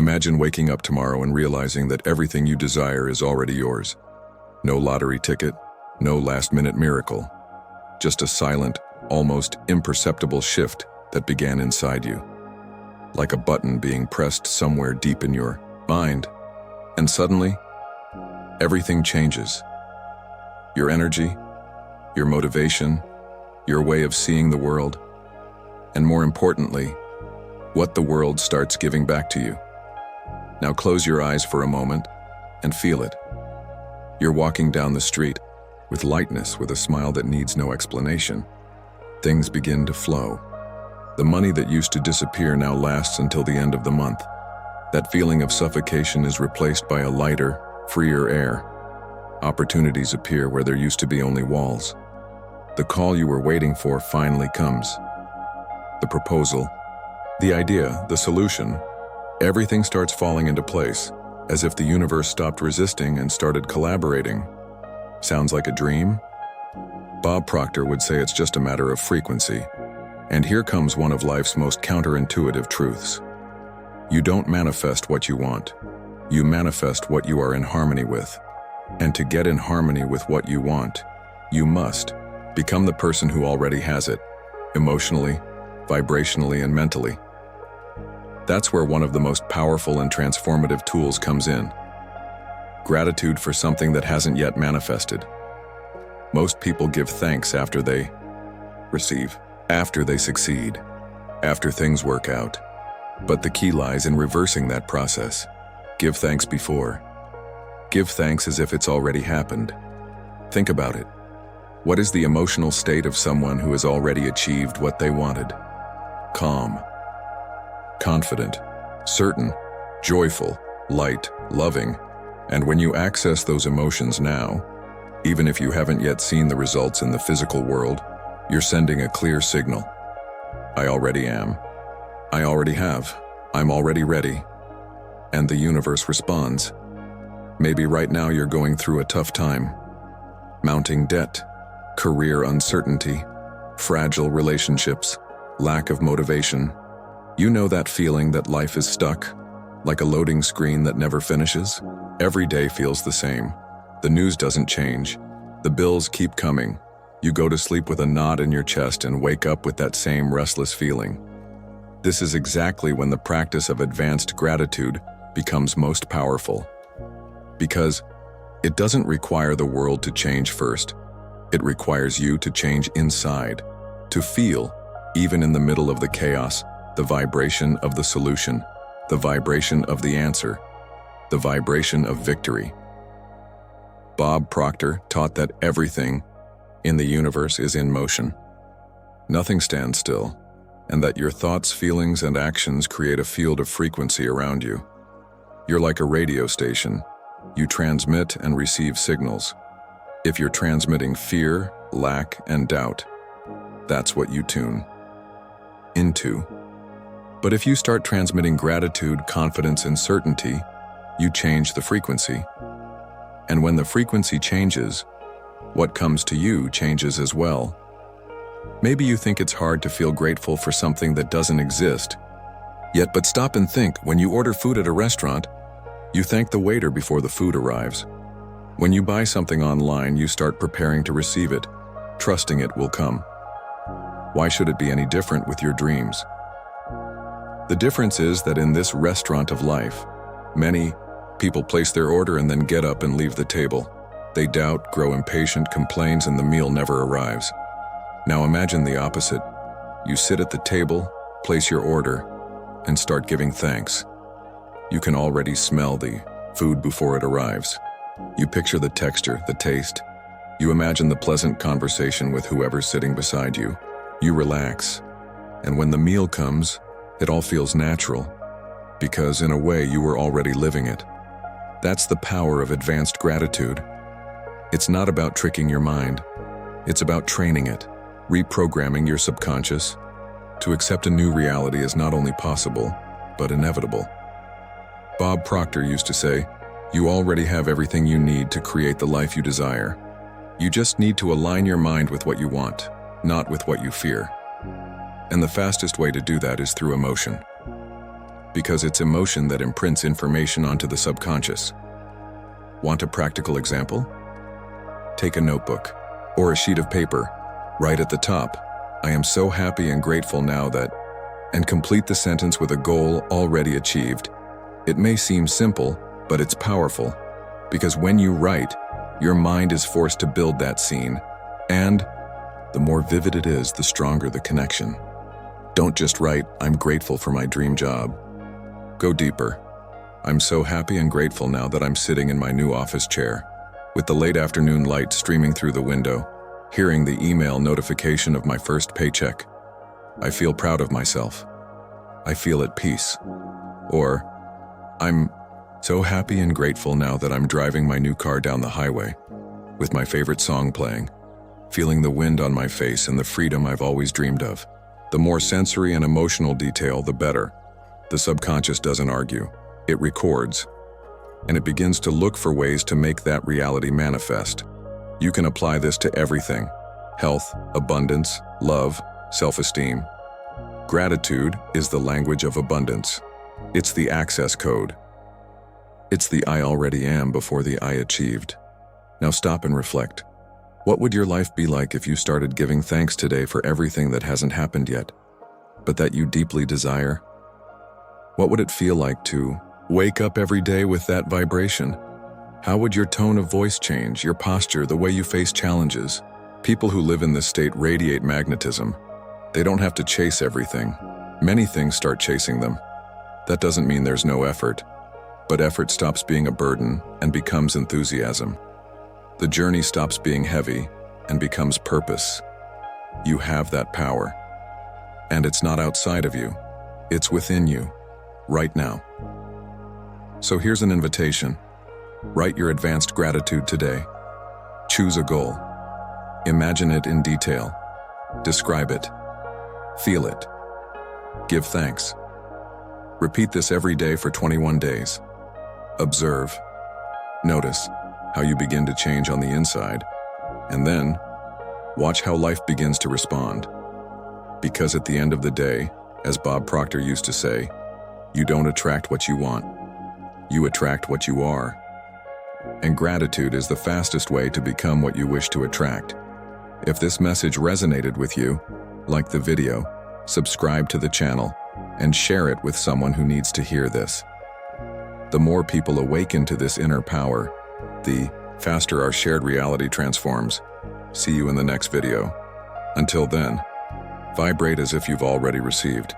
Imagine waking up tomorrow and realizing that everything you desire is already yours. No lottery ticket, no last-minute miracle. Just a silent, almost imperceptible shift that began inside you. Like a button being pressed somewhere deep in your mind. And suddenly, everything changes. Your energy, your motivation, your way of seeing the world, and more importantly, what the world starts giving back to you. Now close your eyes for a moment and feel it. You're walking down the street with lightness, with a smile that needs no explanation. Things begin to flow. The money that used to disappear now lasts until the end of the month. That feeling of suffocation is replaced by a lighter, freer air. Opportunities appear where there used to be only walls. The call you were waiting for finally comes. The proposal, the idea, the solution. Everything starts falling into place, as if the universe stopped resisting and started collaborating. Sounds like a dream? Bob Proctor would say it's just a matter of frequency. And here comes one of life's most counterintuitive truths. You don't manifest what you want. You manifest what you are in harmony with. And to get in harmony with what you want, you must become the person who already has it, emotionally, vibrationally, and mentally. That's where one of the most powerful and transformative tools comes in. Gratitude for something that hasn't yet manifested. Most people give thanks after they receive, after they succeed, after things work out. But the key lies in reversing that process. Give thanks before. Give thanks as if it's already happened. Think about it. What is the emotional state of someone who has already achieved what they wanted? Calm, confident, certain, joyful, light, loving. And when you access those emotions now, even if you haven't yet seen the results in the physical world, you're sending a clear signal. I already am. I already have. I'm already ready. And the universe responds. Maybe right now you're going through a tough time. Mounting debt, career uncertainty, fragile relationships, lack of motivation. You know that feeling that life is stuck, like a loading screen that never finishes? Every day feels the same. The news doesn't change. The bills keep coming. You go to sleep with a knot in your chest and wake up with that same restless feeling. This is exactly when the practice of advanced gratitude becomes most powerful. Because it doesn't require the world to change first. It requires you to change inside, to feel, even in the middle of the chaos, the vibration of the solution, the vibration of the answer, the vibration of victory. Bob Proctor taught that everything in the universe is in motion. Nothing stands still, and that your thoughts, feelings, and actions create a field of frequency around you. You're like a radio station. You transmit and receive signals. If you're transmitting fear, lack, and doubt, that's what you tune into. But if you start transmitting gratitude, confidence, and certainty, you change the frequency. And when the frequency changes, what comes to you changes as well. Maybe you think it's hard to feel grateful for something that doesn't exist. But stop and think, when you order food at a restaurant, you thank the waiter before the food arrives. When you buy something online, you start preparing to receive it, trusting it will come. Why should it be any different with your dreams? The difference is that in this restaurant of life, many people place their order and then get up and leave the table. They doubt, grow impatient, complains, and the meal never arrives. Now imagine the opposite. You sit at the table, place your order, and start giving thanks. You can already smell the food before it arrives. You picture the texture, the taste. You imagine the pleasant conversation with whoever's sitting beside you. You relax. And when the meal comes, it all feels natural, because in a way you were already living it. That's the power of advanced gratitude. It's not about tricking your mind. It's about training it, reprogramming your subconscious to accept a new reality as not only possible, but inevitable. Bob Proctor used to say, you already have everything you need to create the life you desire. You just need to align your mind with what you want, not with what you fear. And the fastest way to do that is through emotion. because it's emotion that imprints information onto the subconscious. Want a practical example? Take a notebook or a sheet of paper. Write at the top, "I am so happy and grateful now that," and complete the sentence with a goal already achieved. It may seem simple, but it's powerful, because when you write, your mind is forced to build that scene, and the more vivid it is, the stronger the connection. Don't just write, "I'm grateful for my dream job." Go deeper. "I'm so happy and grateful now that I'm sitting in my new office chair, with the late afternoon light streaming through the window, hearing the email notification of my first paycheck. I feel proud of myself. I feel at peace." Or, "I'm so happy and grateful now that I'm driving my new car down the highway, with my favorite song playing, feeling the wind on my face and the freedom I've always dreamed of." The more sensory and emotional detail, the better. The subconscious doesn't argue. It records, and it begins to look for ways to make that reality manifest. You can apply this to everything: health, abundance, love, self-esteem. Gratitude is the language of abundance. It's the access code. It's the "I already am" before the "I achieved." Now stop and reflect. What would your life be like if you started giving thanks today for everything that hasn't happened yet, but that you deeply desire? What would it feel like to wake up every day with that vibration? How would your tone of voice change, your posture, the way you face challenges? People who live in this state radiate magnetism. They don't have to chase everything. Many things start chasing them. That doesn't mean there's no effort, but effort stops being a burden and becomes enthusiasm. The journey stops being heavy and becomes purpose. You have that power. And it's not outside of you. It's within you, right now. So here's an invitation. Write your advanced gratitude today. Choose a goal. Imagine it in detail. Describe it. Feel it. Give thanks. Repeat this every day for 21 days. Observe. Notice how you begin to change on the inside, and then watch how life begins to respond. Because at the end of the day, as Bob Proctor used to say, you don't attract what you want, you attract what you are. And gratitude is the fastest way to become what you wish to attract. If this message resonated with you, like the video, subscribe to the channel, and share it with someone who needs to hear this. The more people awaken to this inner power, the faster our shared reality transforms. See you in the next video. Until then, vibrate as if you've already received.